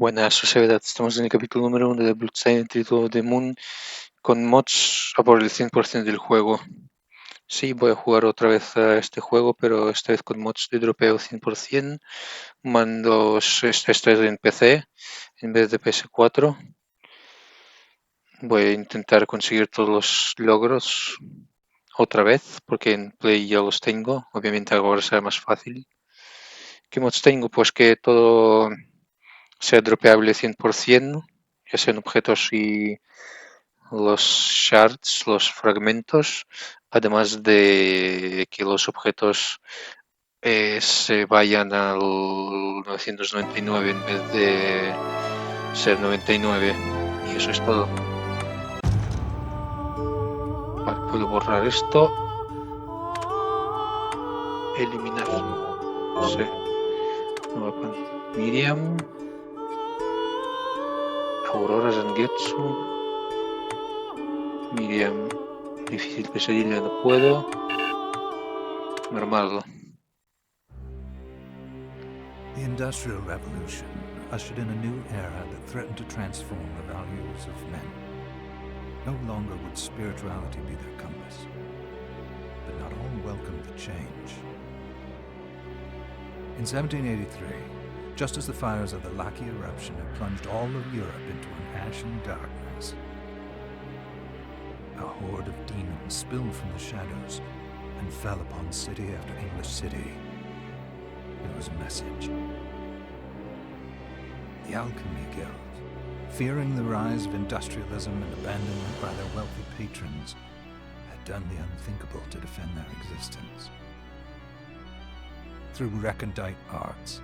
Buenas, sociedad. Estamos en el capítulo número 1 de Bloodstained, título de Moon, con mods a por el 100% del juego. Sí, voy a jugar otra vez a este juego, pero esta vez con mods de dropeo 100%. Mandos, esta es en PC en vez de PS4. Voy a intentar conseguir todos los logros otra vez, porque en Play ya los tengo. Obviamente ahora será más fácil. ¿Qué mods tengo? Pues que todo sea dropeable 100%, ya sean objetos y los shards, los fragmentos, además de que los objetos se vayan al 999 en vez de ser 99. Y eso es todo. Vale, puedo borrar esto. Eliminar. Sí. Miriam. Aurora Zangetsu. Miriam. Difícil pesadilla, no puedo. Normal. The Industrial Revolution ushered in a new era that threatened to transform the values of men. No longer would spirituality be their compass, but not all welcomed the change. In 1783, just as the fires of the Laki eruption had plunged all of Europe into an ashen darkness, a horde of demons spilled from the shadows and fell upon city after English city. It was a message. The Alchemy Guild, fearing the rise of industrialism and abandonment by their wealthy patrons, had done the unthinkable to defend their existence. Through recondite arts,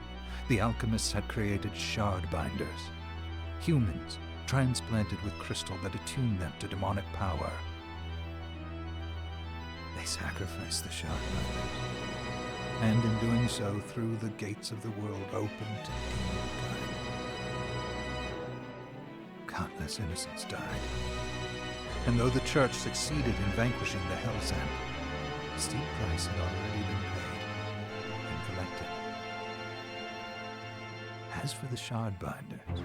the alchemists had created shard binders, humans transplanted with crystal that attuned them to demonic power. They sacrificed the shard binders, and in doing so threw the gates of the world open to humankind. Countless innocents died, and though the church succeeded in vanquishing the Hell's End, a steep price had already been paid and collected. As for the shard binders,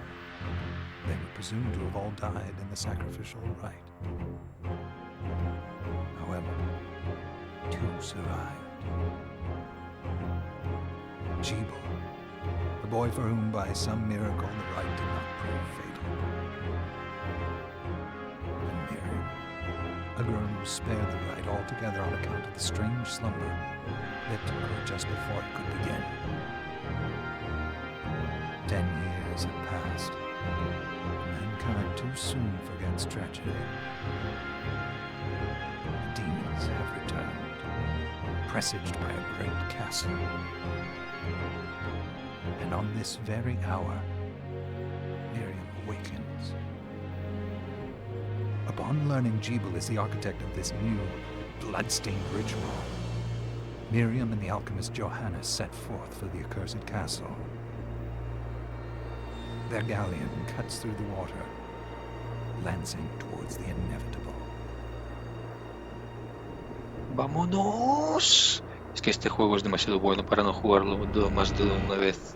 they were presumed to have all died in the sacrificial rite. However, two survived. Jebel, the boy for whom by some miracle the rite did not prove fatal. And Miriam, a girl who was spared the rite altogether on account of the strange slumber that took her just before it could begin. 10 years have passed. Mankind too soon forgets tragedy. The demons have returned, presaged by a great castle. And on this very hour, Miriam awakens. Upon learning Jebel is the architect of this new, bloodstained ritual, Miriam and the alchemist Johannes set forth for the accursed castle. Their galleon cuts through the water, lancing towards the inevitable. ¡Vámonos! Es que este juego es demasiado bueno para no jugarlo más de una vez.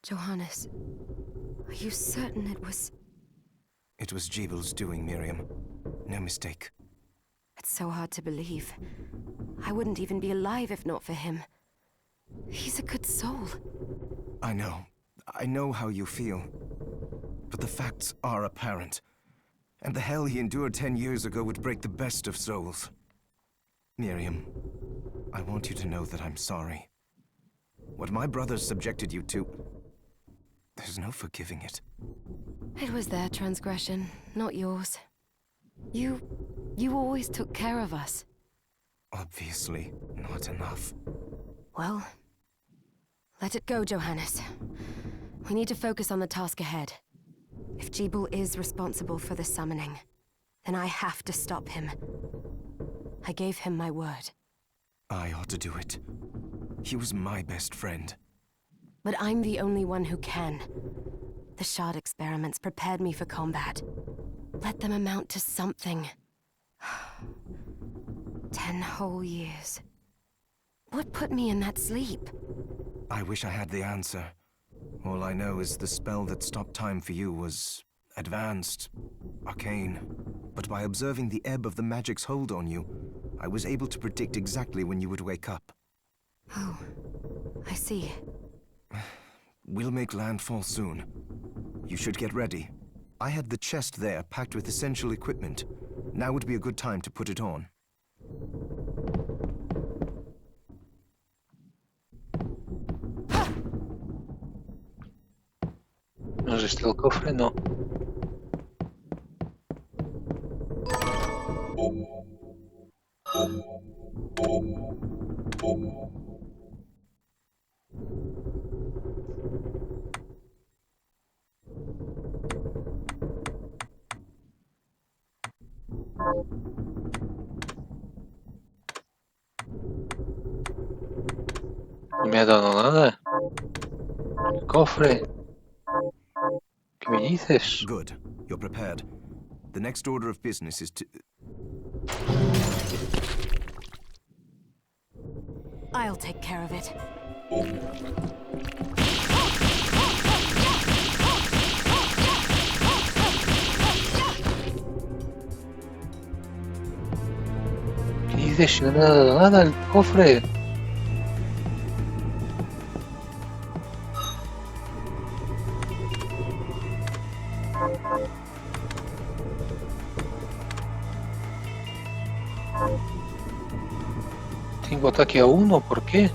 Johannes, are you certain it was... It was Jebel's doing, Miriam. No mistake. It's so hard to believe. I wouldn't even be alive if not for him. He's a good soul. I know. I know how you feel. But the facts are apparent. And the hell he endured 10 years ago would break the best of souls. Miriam, I want you to know that I'm sorry. What my brothers subjected you to... there's no forgiving it. It was their transgression, not yours. You always took care of us. Obviously, not enough. Well, let it go, Johannes. We need to focus on the task ahead. If Jebel is responsible for the summoning, then I have to stop him. I gave him my word. I ought to do it. He was my best friend. But I'm the only one who can. The shard experiments prepared me for combat. Let them amount to something. 10 whole years. What put me in that sleep? I wish I had the answer. All I know is the spell that stopped time for you was advanced, arcane. But by observing the ebb of the magic's hold on you, I was able to predict exactly when you would wake up. Oh, I see. We'll make landfall soon. You should get ready. I had the chest there packed with essential equipment. Now would be a good time to put it on. ¿No es este el cofre? No. No me ha dado nada. El cofre. ¿Qué me dices? Good. You're prepared. The next order of business is to... I'll take care of it. ¿Qué dices? Si no me ha dado nada el cofre. Tengo ataque a 1, ¿por qué?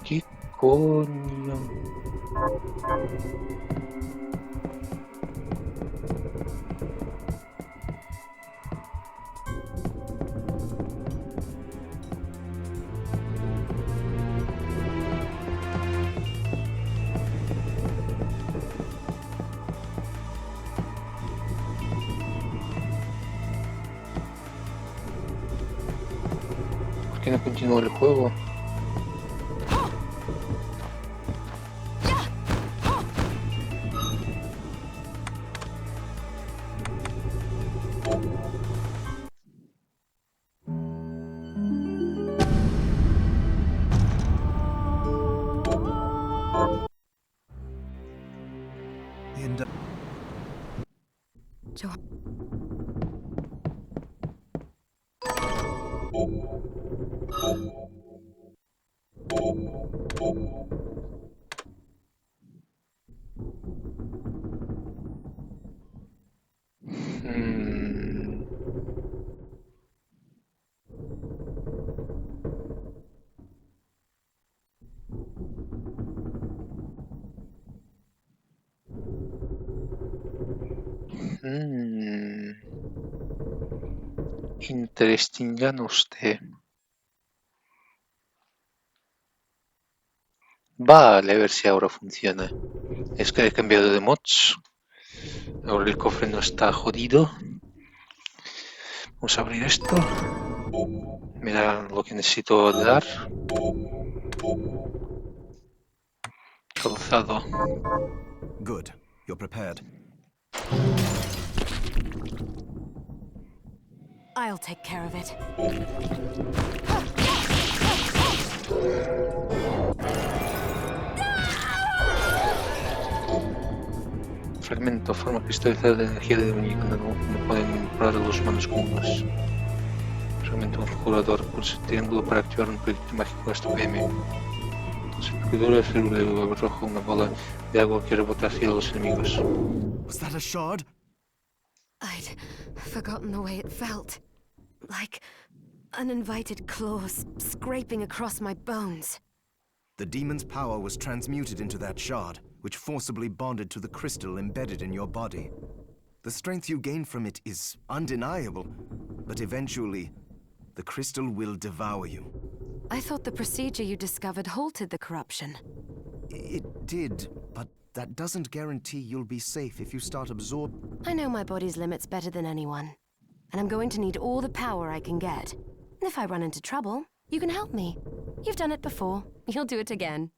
¿Qué coño? ¿Por qué no continúa el juego? The indu- Jo- Mm, mm. Interesting, ya no sé. Vale, a ver si ahora funciona. Es que he cambiado de mods. Ahora el cofre no está jodido. Vamos a abrir esto. Me da lo que necesito dar. Calzado. Good. You're prepared. I'll take care of it. Fragmento, forma cristalizada de energía de muñeco. No pueden manipular a los humanos comunes. Fragmento configurador. Pulsa el triángulo para activar un proyecto mágico hasta PM. Sepultura, célula de huevo rojo, una bola de agua que rebota hacia los enemigos. Was that a shard? I'd forgotten the way it felt. Like uninvited claws scraping across my bones. The demon's power was transmuted into that shard, which forcibly bonded to the crystal embedded in your body. The strength you gain from it is undeniable, but eventually, the crystal will devour you. I thought the procedure you discovered halted the corruption. It did, but that doesn't guarantee you'll be safe if you start absorbing. I know my body's limits better than anyone. And I'm going to need all the power I can get. If I run into trouble, you can help me. You've done it before. You'll do it again.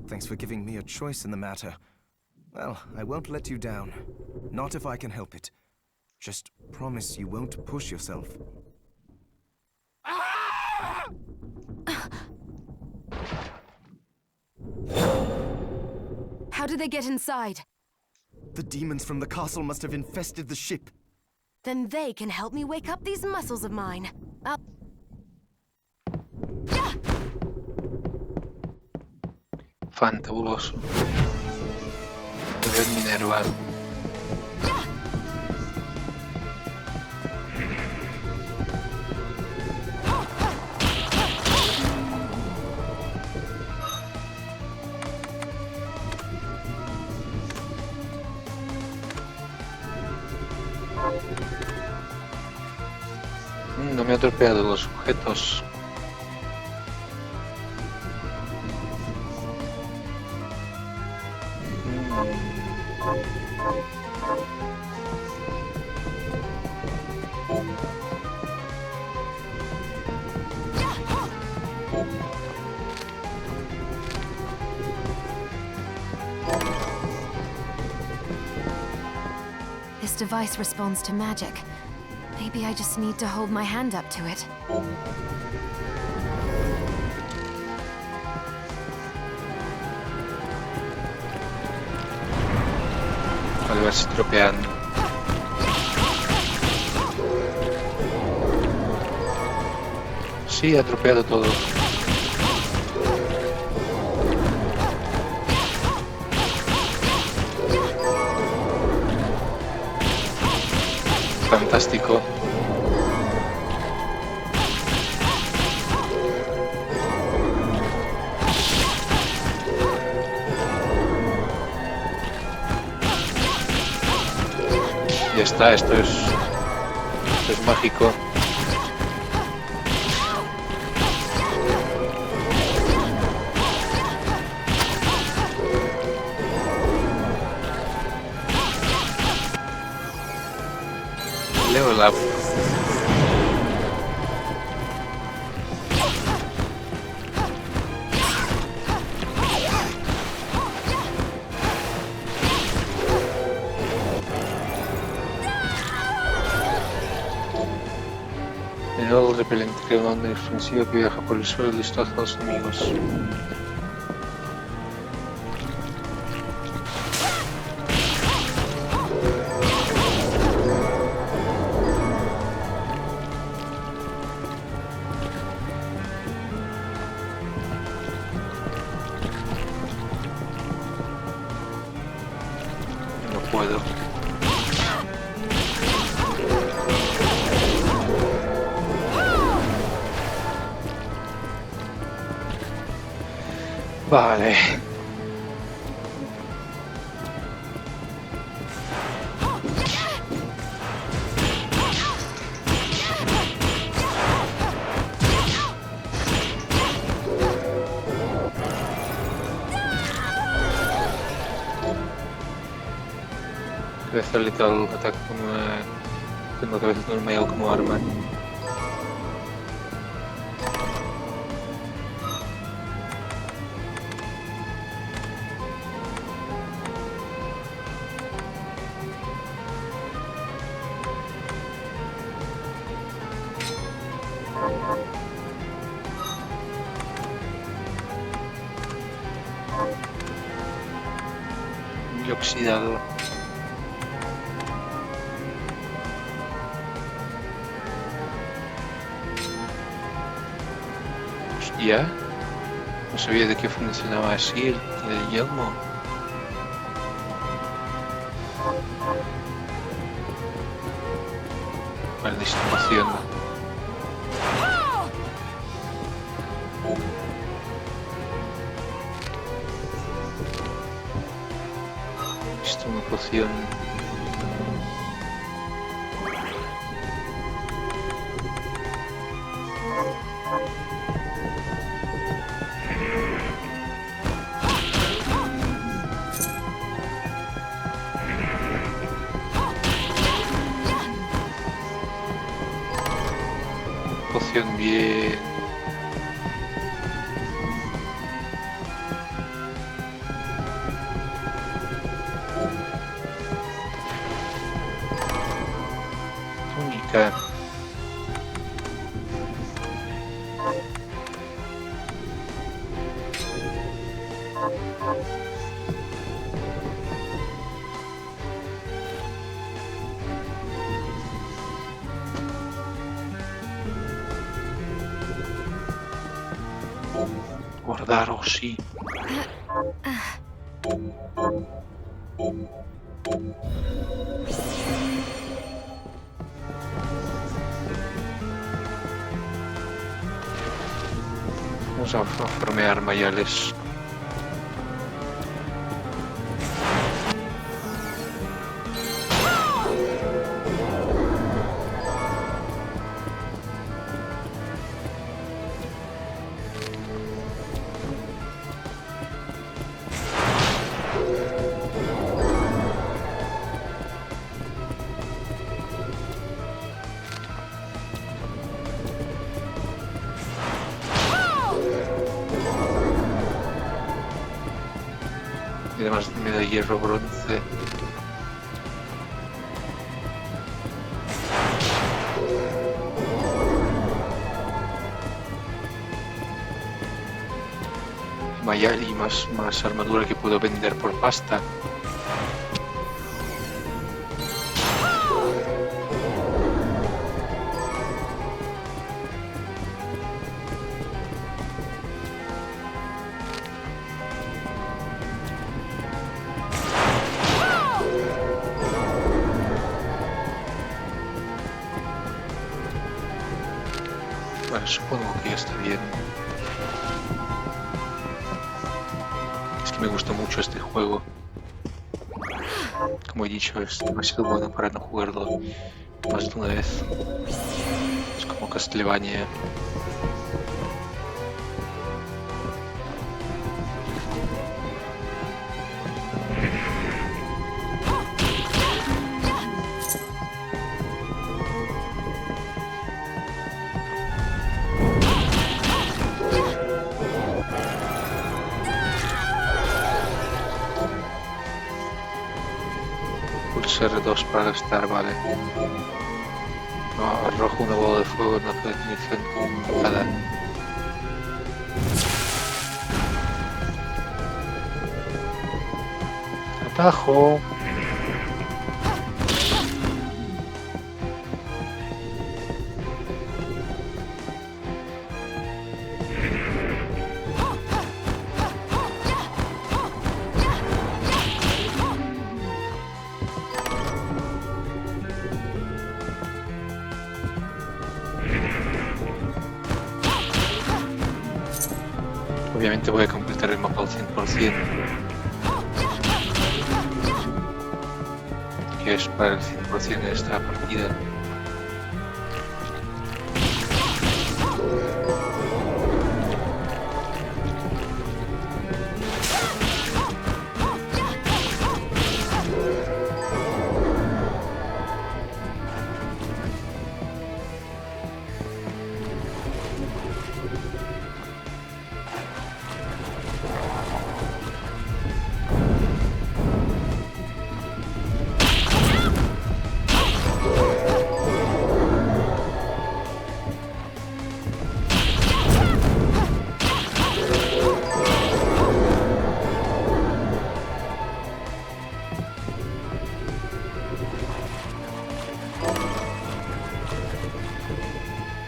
Thanks for giving me a choice in the matter. Well, I won't let you down. Not if I can help it. Just promise you won't push yourself. How did they get inside? The demons from the castle must have infested the ship. Then they can help me wake up these muscles of mine. Fantabuloso. Deber Minerval. No me ha tropeado los objetos. This device responds to magic. Maybe I just need to hold my hand up to it. Vale, a ver si tropean. Sí, ha tropeado todo. Fantástico. Ya está, esto es mágico. Level up. El nuevo repelente crea una onda expansiva que viaja por el suelo y destroza a los enemigos. No puedo. Vale. Cabeza letal, ataque con una... Tengo cabeza normal como arma. Y oxidado. Hostia. No sabía de qué funcionaba así el yelmo. Vale, distribución. Esto una poción. animación bien. Única. Guardar, oh sí. Vamos a farmear mayales. Y además me da hierro, bronce. Mayal y más armadura que puedo vender por pasta. Bueno, supongo que ya está bien. Es que me gusta mucho este juego. Como he dicho, es demasiado bueno para no jugarlo más de una vez. Es como Castlevania. Pulsar R2 para gastar, vale. No, arrojo una bola de fuego en la definición con nada. Atajo. Obviamente voy a completar el mapa al 100%, que es para el 100% de esta partida.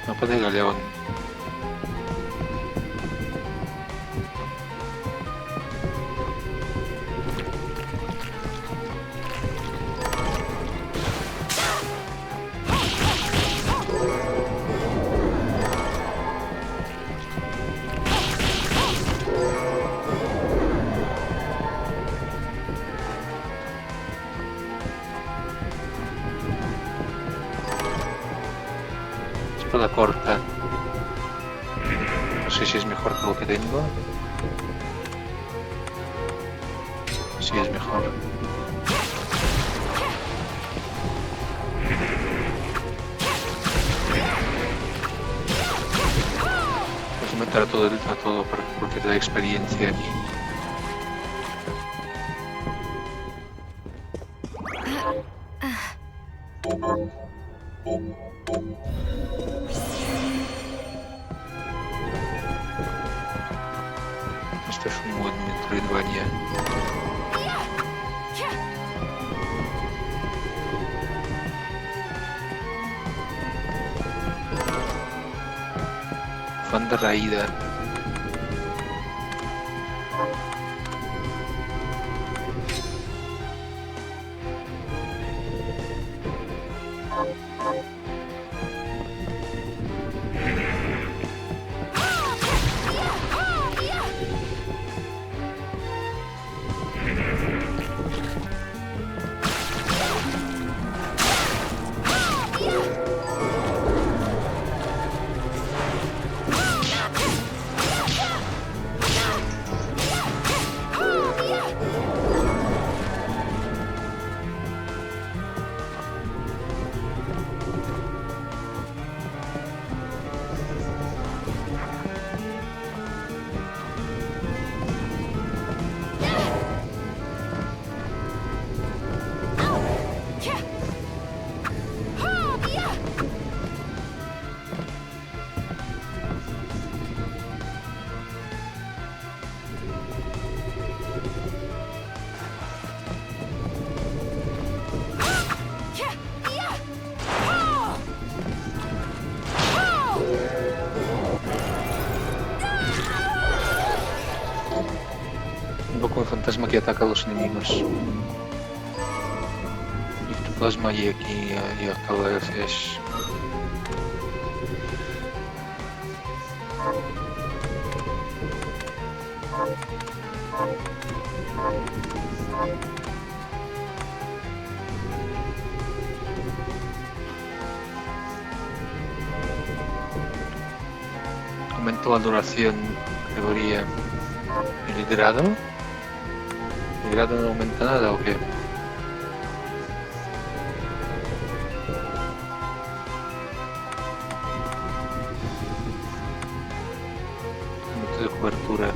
Mapa de Galeón. Espada corta. No sé si es mejor que lo que tengo. Sí, es mejor. apuntar a todo porque te da experiencia aquí. Esto es un buen Metroidvania. Fan de raída. Invoca un fantasma que ataca a los enemigos. Y tu plasma y aquí y acaba de hacer. Aumento la duración, categoría. ¿El grado? ¿El grado no aumenta nada o qué? Aumento de cobertura.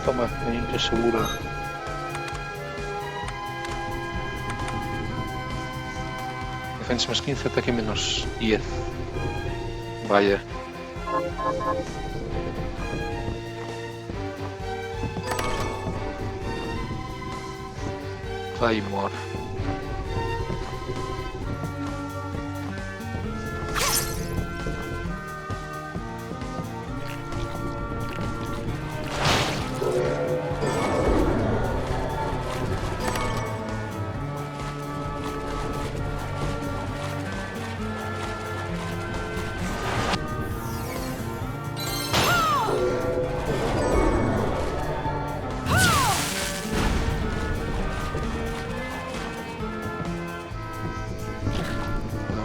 Toma, yo seguro. Defensa más 15, ataque menos 10. Vaya. Claymore.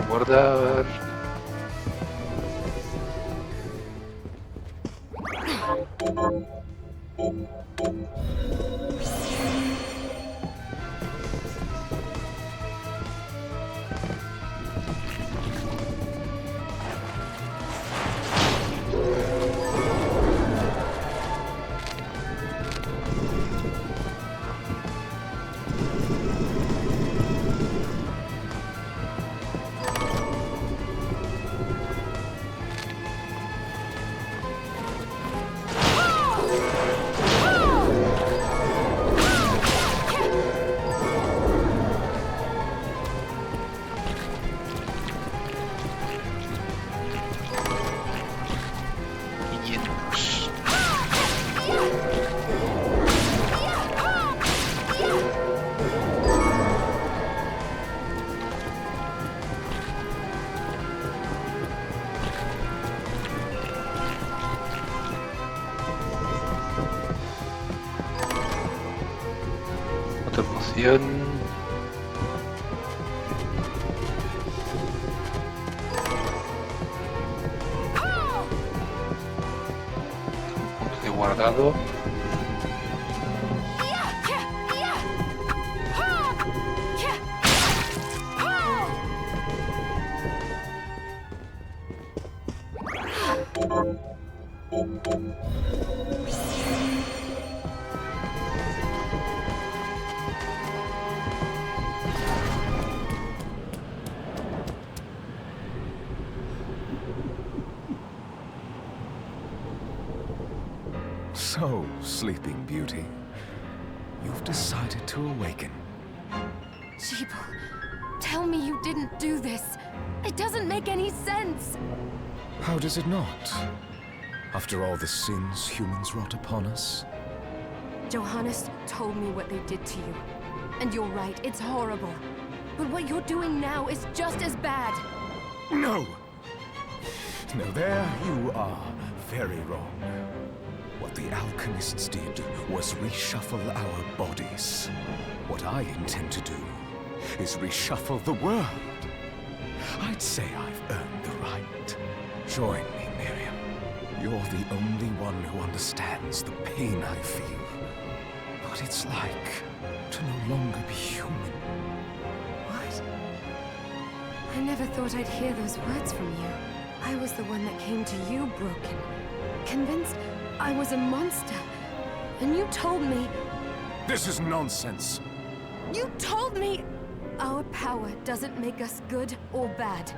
Guardar. Constitución. Punto de guardado. So, Sleeping Beauty, you've decided to awaken. Jeeble, tell me you didn't do this. It doesn't make any sense. How does it not? After all the sins humans wrought upon us? Johannes told me what they did to you. And you're right, it's horrible. But what you're doing now is just as bad. No! No, there you are very wrong. What the alchemists did was reshuffle our bodies. What I intend to do is reshuffle the world. I'd say I've earned the right. Join me, Miriam. You're the only one who understands the pain I feel. What it's like to no longer be human. What? I never thought I'd hear those words from you. I was the one that came to you broken, convinced I was a monster. And you told me... This is nonsense. You told me our power doesn't make us good or bad.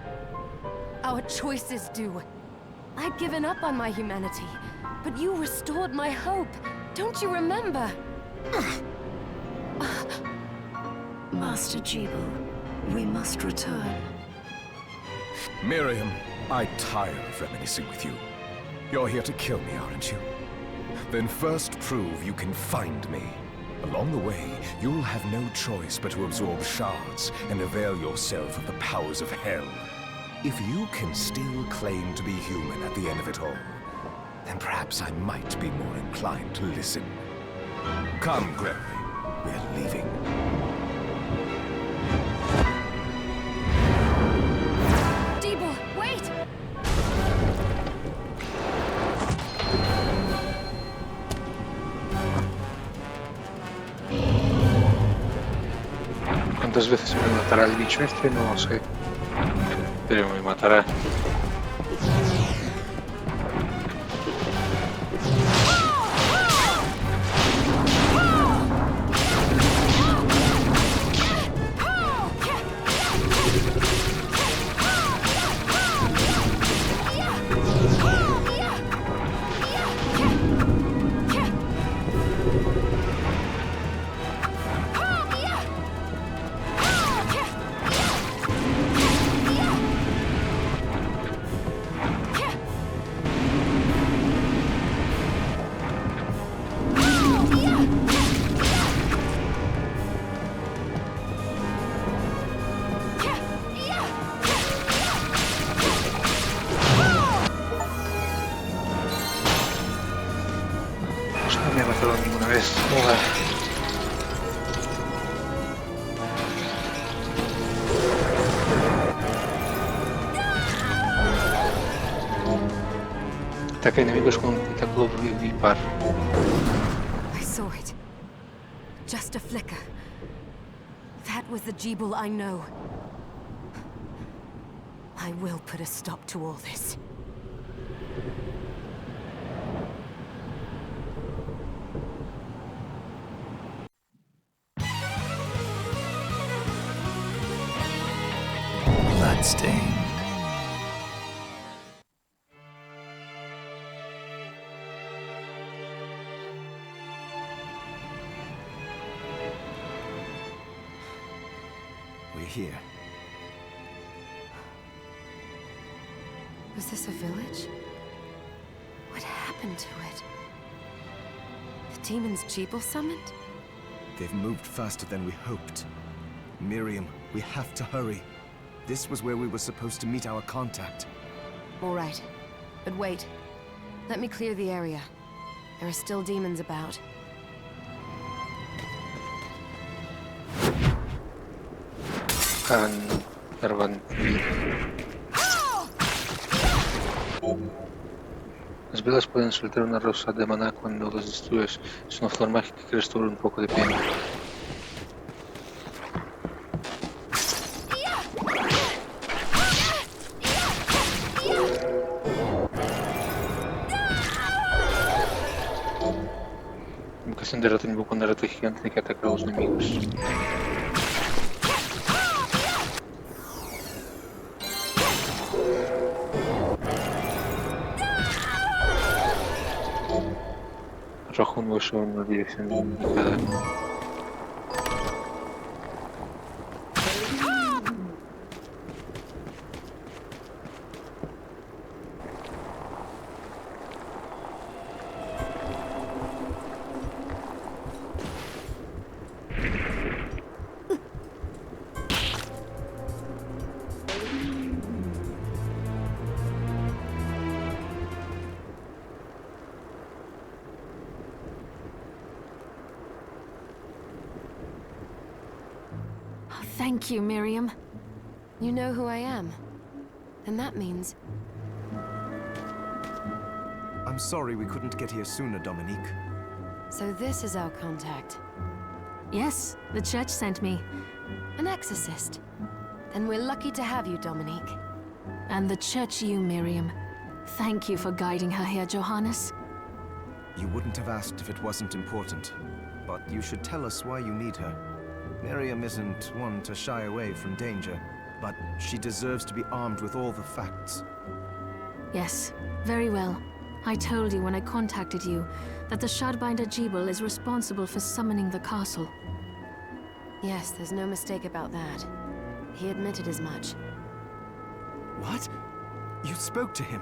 Our choices do. I'd given up on my humanity, but you restored my hope. Don't you remember? Master Jeeble, we must return. Miriam, I tire of reminiscing with you. You're here to kill me, aren't you? Then first prove you can find me. Along the way, you'll have no choice but to absorb shards and avail yourself of the powers of hell. If you can still claim to be human at the end of it all, then perhaps I might be more inclined to listen. Come, Gregory. We're leaving. Jeeble, wait! ¿Cuántas veces me matará el bicho este? No lo sé. Pero me matará. No me ha matado ninguna vez. Joder. Ataca enemigos con un tentáculo vivipar. I saw it. Just a flicker. That was the Jeeble I know. I will put a stop to all this. Bloodstained. We're here. Was this a village? What happened to it? The demons Jeeble summoned? They've moved faster than we hoped. Miriam, we have to hurry. This was where we were supposed to meet our contact. All right. But wait. Let me clear the area. There are still demons about. Carvan vida. Las velas pueden soltar una rosa de maná cuando las destruyes. Es una flor mágica que restaura un poco de pena. Invocación de rata invoca una rata gigante que ataca a los enemigos. Arroja un hueso en una dirección indicada. Thank you, Miriam. You know who I am. And that means... I'm sorry we couldn't get here sooner, Dominique. So this is our contact. Yes, the church sent me. An exorcist. Then we're lucky to have you, Dominique. And the church you, Miriam. Thank you for guiding her here, Johannes. You wouldn't have asked if it wasn't important. But you should tell us why you need her. Miriam isn't one to shy away from danger, but she deserves to be armed with all the facts. Yes, very well. I told you when I contacted you that the Shardbinder Jebel is responsible for summoning the castle. Yes, there's no mistake about that. He admitted as much. What? You spoke to him?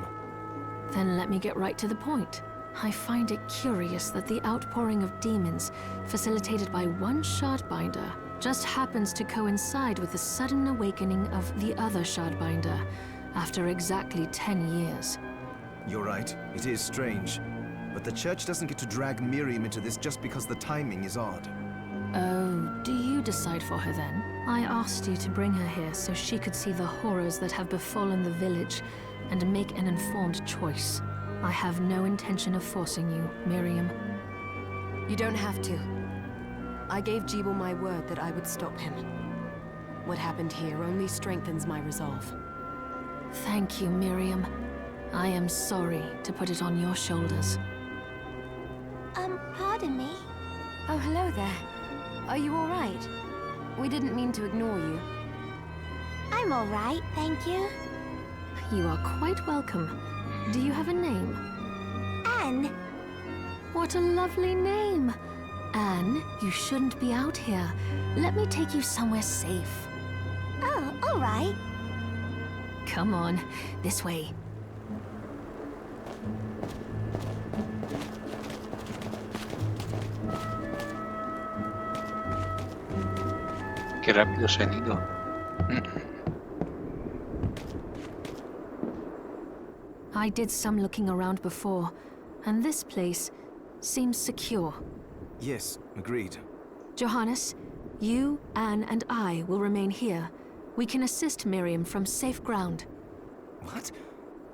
Then let me get right to the point. I find it curious that the outpouring of demons, facilitated by one Shardbinder, just happens to coincide with the sudden awakening of the other Shardbinder, after exactly 10 years. You're right, it is strange. But the church doesn't get to drag Miriam into this just because the timing is odd. Oh, do you decide for her then? I asked you to bring her here so she could see the horrors that have befallen the village and make an informed choice. I have no intention of forcing you, Miriam. You don't have to. I gave Jebel my word that I would stop him. What happened here only strengthens my resolve. Thank you, Miriam. I am sorry to put it on your shoulders. Pardon me? Oh, hello there. Are you all right? We didn't mean to ignore you. I'm all right, thank you. You are quite welcome. Do you have a name? Anne. What a lovely name! Anne, you shouldn't be out here. Let me take you somewhere safe. Oh, all right. Come on, this way. Qué rápido se han ido. I did some looking around before, and this place seems secure. Yes, agreed. Johannes, you, Anne, and I will remain here. We can assist Miriam from safe ground. What?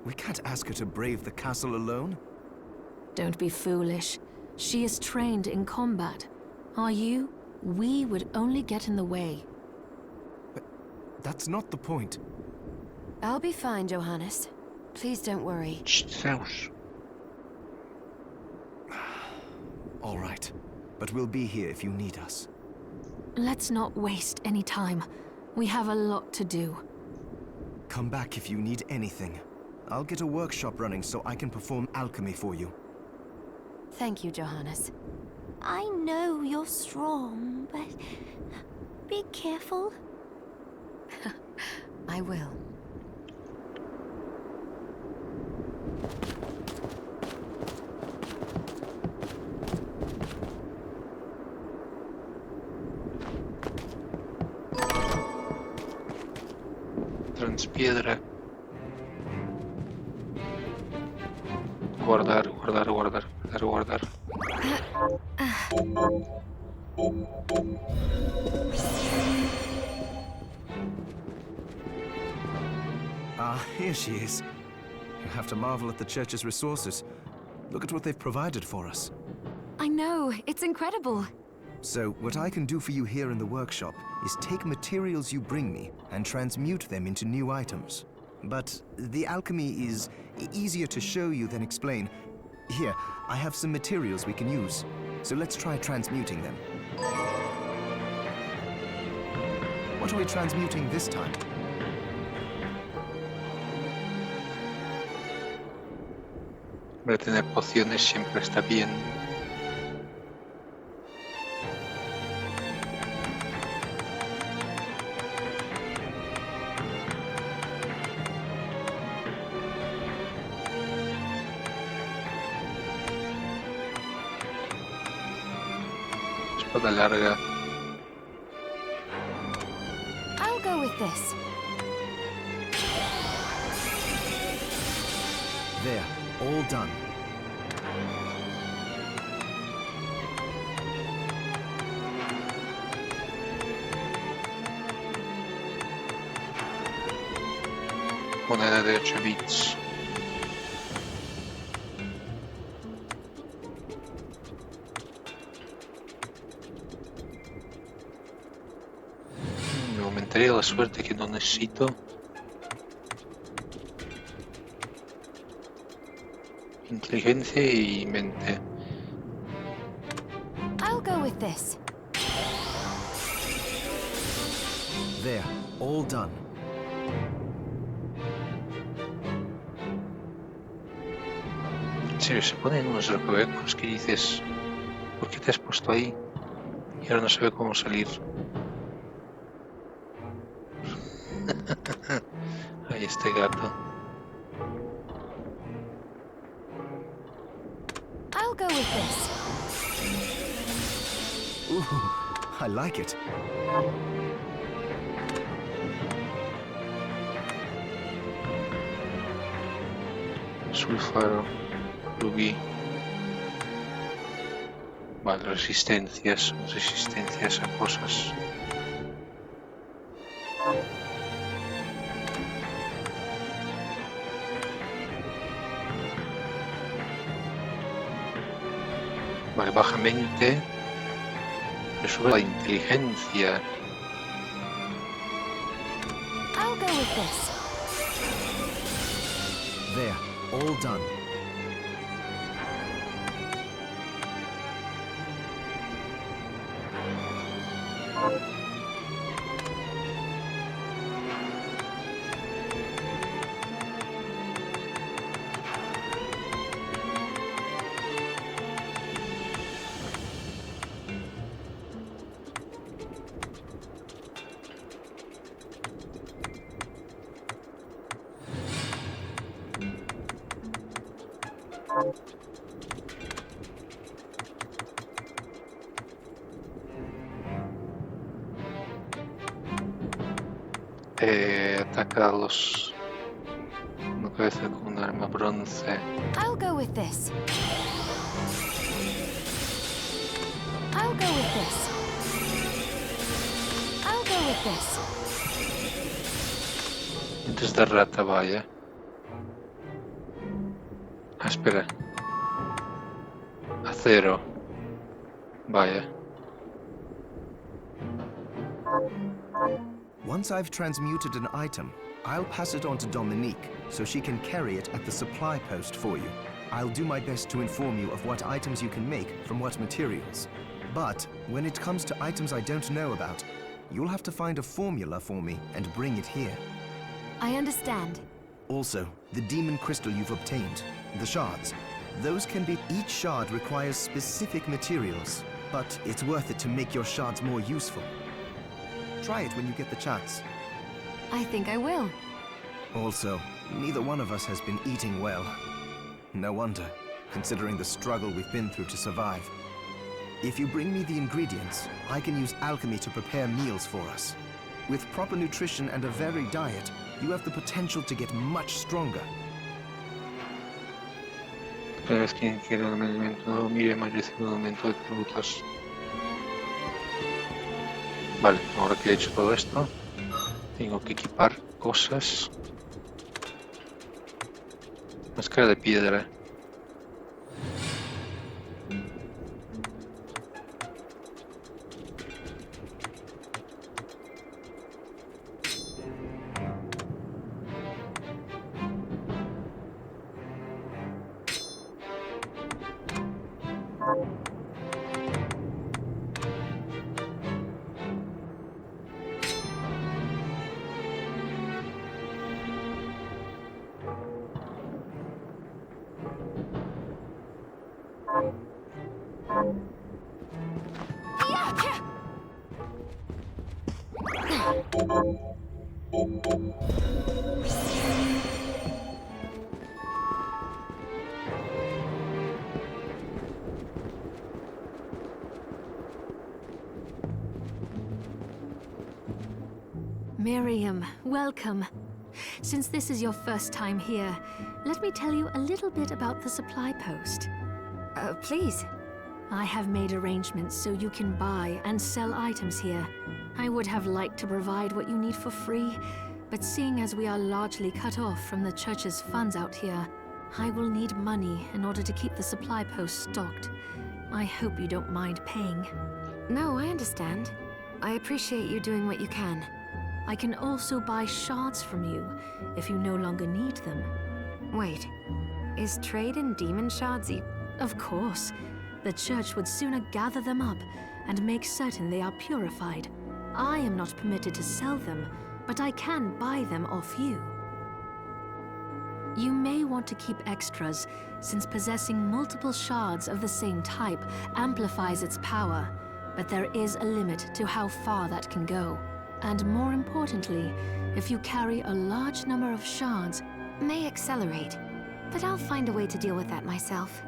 We can't ask her to brave the castle alone? Don't be foolish. She is trained in combat. Are you? We would only get in the way. But that's not the point. I'll be fine, Johannes. Please don't worry. Zeus. All right. But we'll be here if you need us. Let's not waste any time. We have a lot to do. Come back if you need anything. I'll get a workshop running so I can perform alchemy for you. Thank you, Johannes. I know you're strong, but be careful. I will. Transpiedra. Guardar, guardar, guardar, guardar, guardar. Ah, here she is. You have to marvel at the church's resources. Look at what they've provided for us. I know, it's incredible. So, what I can do for you here in the workshop is take materials you bring me and transmute them into new items. But the alchemy is easier to show you than explain. Here, I have some materials we can use. So let's try transmuting them. What are we transmuting this time? Hombre, tener pociones siempre está bien. Espada larga. I'll go with this. There, all done. Moneda de 8 bits. Me aumentaría la suerte que no necesito. Inteligencia y mente. I'll go with this. There, all done. En serio, se ponen unos recovecos que dices, ¿por qué te has puesto ahí? Y ahora no se ve cómo salir. Ahí este gato. I'll go with this. Ooh, I like it. Sulfaro, rubí. Vale, resistencias a cosas. Vale, baja mente. Le sube la inteligencia. I'll go with this. There, all done. Ataca a los... una cabeza con un arma bronce. I'll go with this. I'll go with this. I'll go with this. Dientes de rata, vaya. Ah, espera. Acero. Vaya. Once I've transmuted an item, I'll pass it on to Dominique, so she can carry it at the supply post for you. I'll do my best to inform you of what items you can make from what materials. But when it comes to items I don't know about, you'll have to find a formula for me and bring it here. I understand. Also, the demon crystal you've obtained, the shards, those can be... Each shard requires specific materials, but it's worth it to make your shards more useful. Try it when you get the chance. I think I will. Also, neither one of us has been eating well. No wonder, considering the struggle we've been through to survive. If you bring me the ingredients, I can use alchemy to prepare meals for us. With proper nutrition and a varied diet, you have the potential to get much stronger. Cada vez que quiero un alimento nuevo, mire más recibe un aumento de tributos. Vale, ahora que he hecho todo esto, tengo que equipar cosas. Máscara de piedra. Miriam, welcome. Since this is your first time here, let me tell you a little bit about the supply post. Please. I have made arrangements so you can buy and sell items here. I would have liked to provide what you need for free, but seeing as we are largely cut off from the church's funds out here, I will need money in order to keep the supply post stocked. I hope you don't mind paying. No, I understand. I appreciate you doing what you can. I can also buy shards from you, if you no longer need them. Wait, is trade in demon shards Of course. The church would sooner gather them up and make certain they are purified. I am not permitted to sell them, but I can buy them off you. You may want to keep extras, since possessing multiple shards of the same type amplifies its power, but there is a limit to how far that can go. And more importantly, if you carry a large number of shards, may accelerate, but I'll find a way to deal with that myself.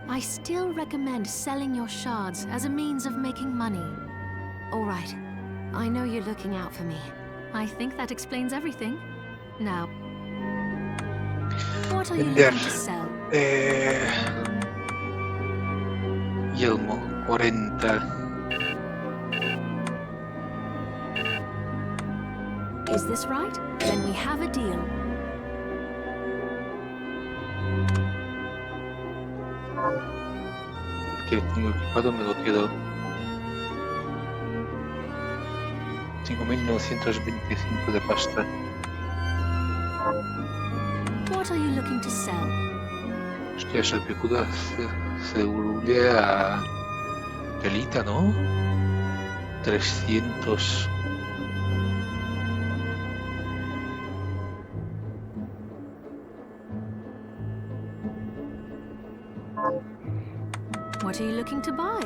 I still recommend selling your shards as a means of making money. All right. I know you're looking out for me. I think that explains everything. Now, what are you Vender. looking to sell? Yelmo, 40. Is this right? Then we have a deal. Que tengo equipado me lo quedo. 5.925 de pasta. What are you looking to sell? Hostia, esa picuda se vuelve a telita, ¿no? 300. What are you looking to buy?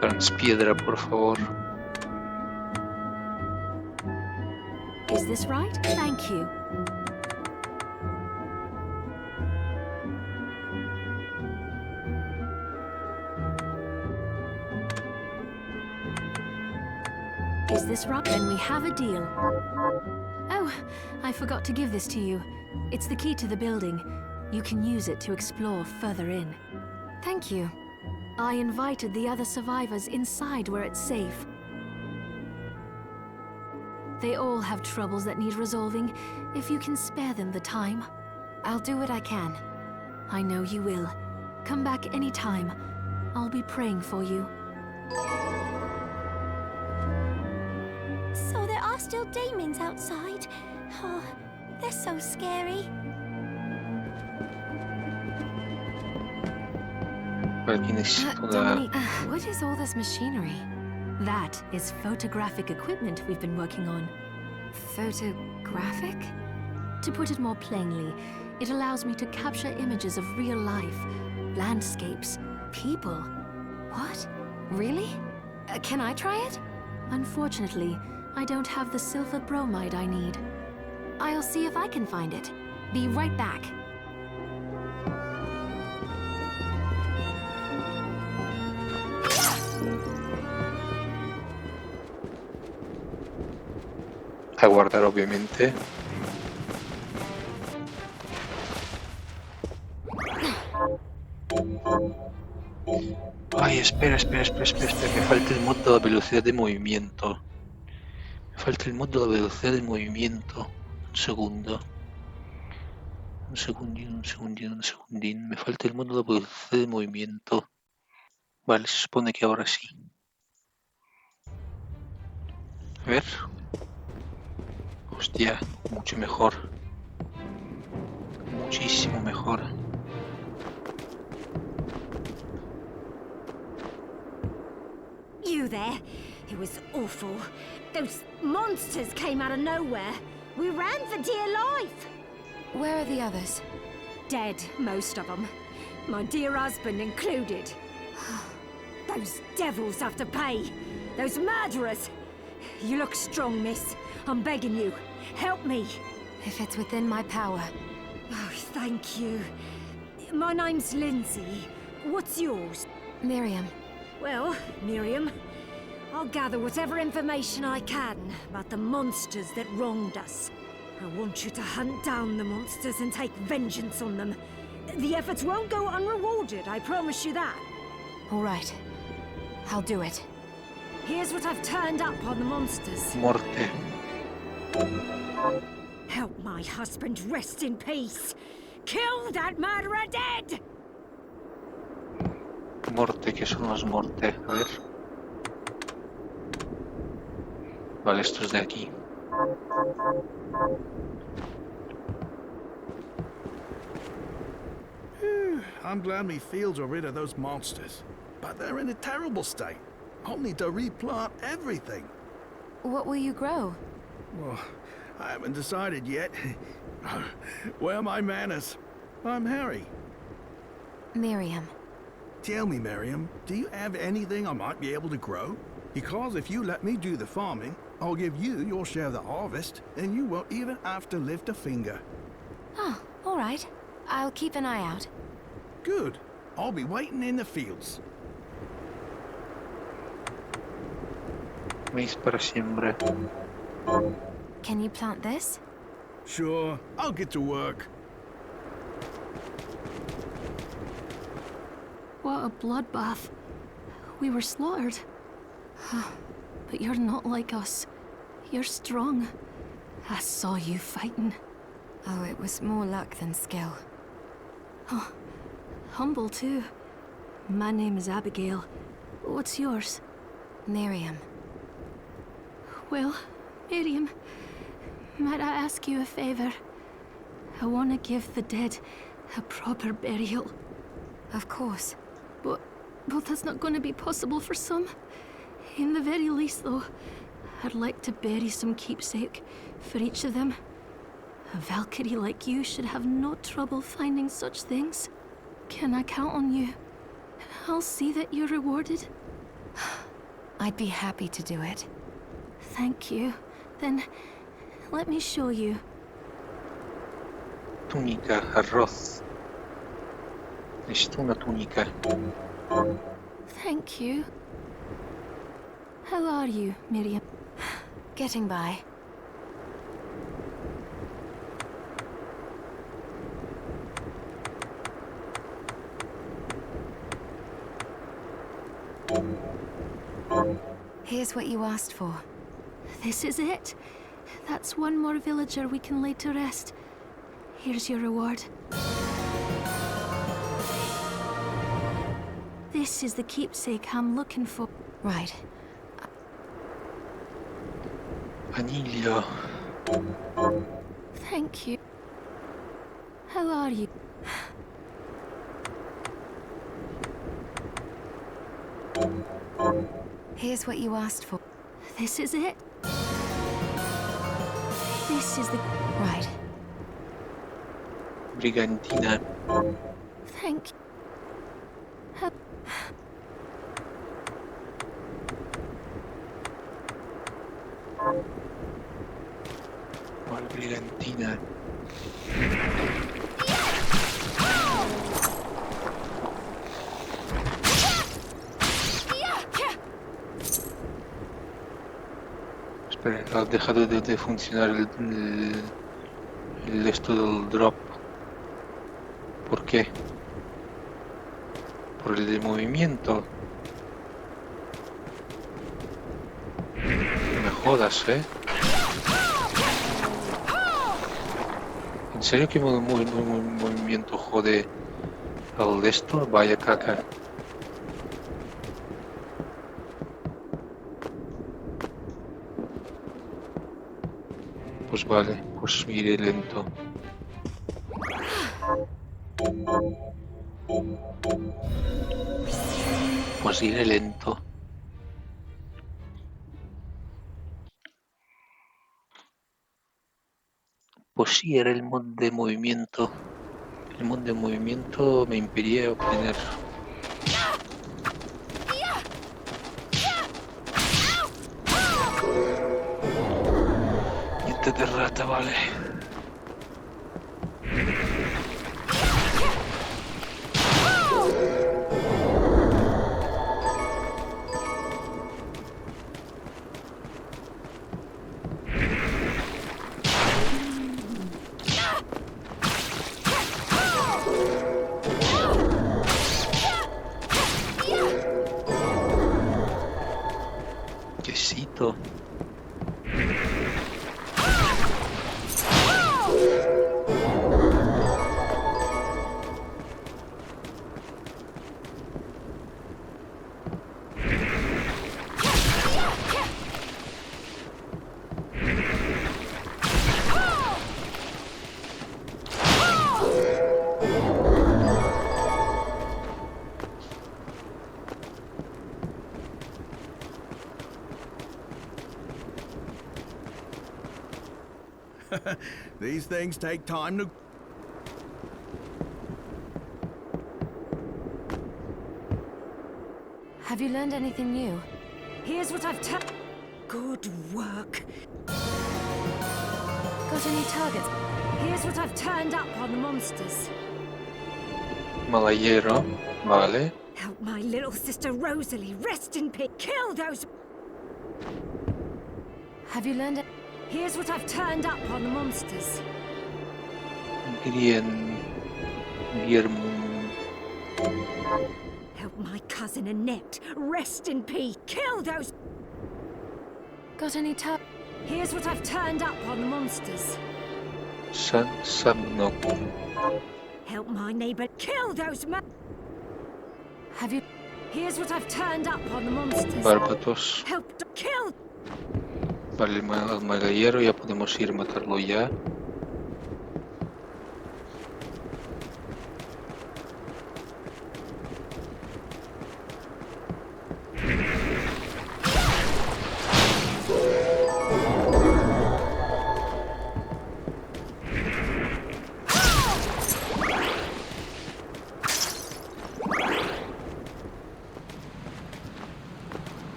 Transpiedra, por favor. Is this right? Thank you. Is this right? Then we have a deal. Oh, I forgot to give this to you. It's the key to the building. You can use it to explore further in. Thank you. I invited the other survivors inside where it's safe. They all have troubles that need resolving, if you can spare them the time. I'll do what I can. I know you will. Come back anytime. I'll be praying for you. So there are still demons outside. Oh, they're so scary. Aquí necesito Dominique, what is all this machinery? That is photographic equipment we've been working on. Photographic? To put it more plainly, it allows me to capture images of real life, landscapes, people. What? Really? Can I try it? Unfortunately, I don't have the silver bromide I need. I'll see if I can find it. Be right back. a guardar, obviamente. Ay, espera. Me falta el mod de la velocidad de movimiento. Me falta el mod de la velocidad de movimiento. Un segundo. Un segundín. Me falta el mod de la velocidad de movimiento. Vale, se supone que ahora sí. A ver. Hostia, mucho mejor. Muchísimo mejor. You there? It was awful. Those monsters came out of nowhere. We ran for dear life. Where are the others? Dead, most of them. My dear husband included. Those devils have to pay. Those murderers. You look strong, miss. I'm begging you. Help me. If it's within my power. Oh, thank you. My name's Lindsay. What's yours? Miriam. Well, Miriam, I'll gather whatever information I can about the monsters that wronged us. I want you to hunt down the monsters and take vengeance on them. The efforts won't go unrewarded, I promise you that. All right. I'll do it. Here's what I've turned up on the monsters. Morte. Help my husband rest in peace. Kill that murderer dead! Morte, ¿qué son los morte? A ver. Vale, esto es de aquí. I'm glad me fields are rid of those monsters. But they're in a terrible state. I'll need to replant everything. What will you grow? Well, I haven't decided yet. Where are my manners? I'm Harry. Miriam. Tell me, Miriam, do you have anything I might be able to grow? Because if you let me do the farming, I'll give you your share of the harvest, and you won't even have to lift a finger. Oh, all right. I'll keep an eye out. Good. I'll be waiting in the fields. Maíz para siempre. Can you plant this? Sure, I'll get to work. What a bloodbath. We were slaughtered. But you're not like us. You're strong. I saw you fighting. Oh, it was more luck than skill. Oh, humble too. My name is Abigail. What's yours? Miriam. Well, Miriam, might I ask you a favor? I want to give the dead a proper burial. Of course. But that's not going to be possible for some. In the very least, though, I'd like to bury some keepsake for each of them. A Valkyrie like you should have no trouble finding such things. Can I count on you? I'll see that you're rewarded. I'd be happy to do it. Thank you. Then, let me show you. Túnica, arroz. Necesito una túnica. Thank you. How are you, Miriam? Getting by. Here's what you asked for. This is it. That's one more villager we can lay to rest. Here's your reward. This is the keepsake I'm looking for. Right. Anillo. Thank you. How are you? Here's what you asked for. This is it. This is the... Right. Brigantina. Thank you. How... ¿Cuál brigantina? Espera, ha dejado de funcionar el esto del drop. ¿Por qué? Por el de movimiento. jodas, ¿eh? ¿En serio que movimiento jode al de esto? Vaya caca. Pues vale, pues iré lento. Pues iré lento. Pues sí, era el mod de movimiento. El mod de movimiento me impedía obtener. Diente de rata, vale. Quesito. These things take time to... Have you learned anything new? Here's what I've Good work. Got any targets? Here's what I've turned up on the monsters. Malayero. Vale. Help my little sister Rosalie rest in peace. Kill those... Have you learned it? Here's what I've turned up on the monsters. Guillermo. Help my cousin Annette rest in peace. Kill those... Got any Here's what I've turned up on the monsters. Sabno. Help my neighbor kill those Have you... Here's what I've turned up on the monsters. Barbatos. Help kill... Vale, el malayero ya podemos ir a matarlo ya.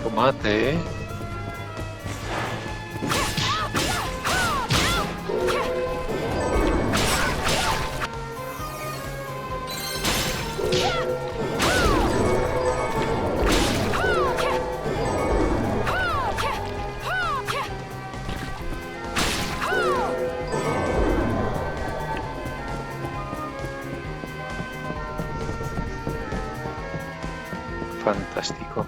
Tomate, ¿eh? Fantástico.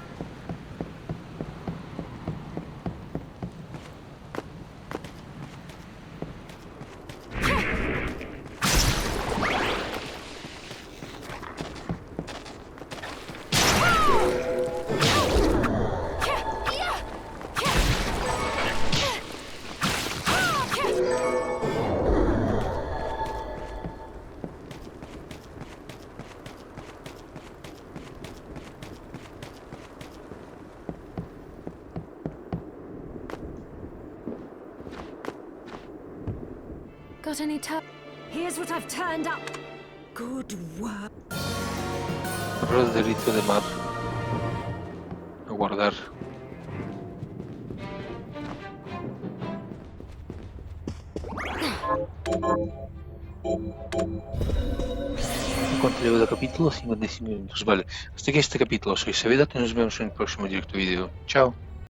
Got any Here's what I've turned up. Good work. Roderito de mar. guardar. ¿Cuánto llevo de capítulo? 55 minutos. Vale, hasta aquí este capítulo. Soy Seveda y nos vemos en el próximo directo vídeo. Chao.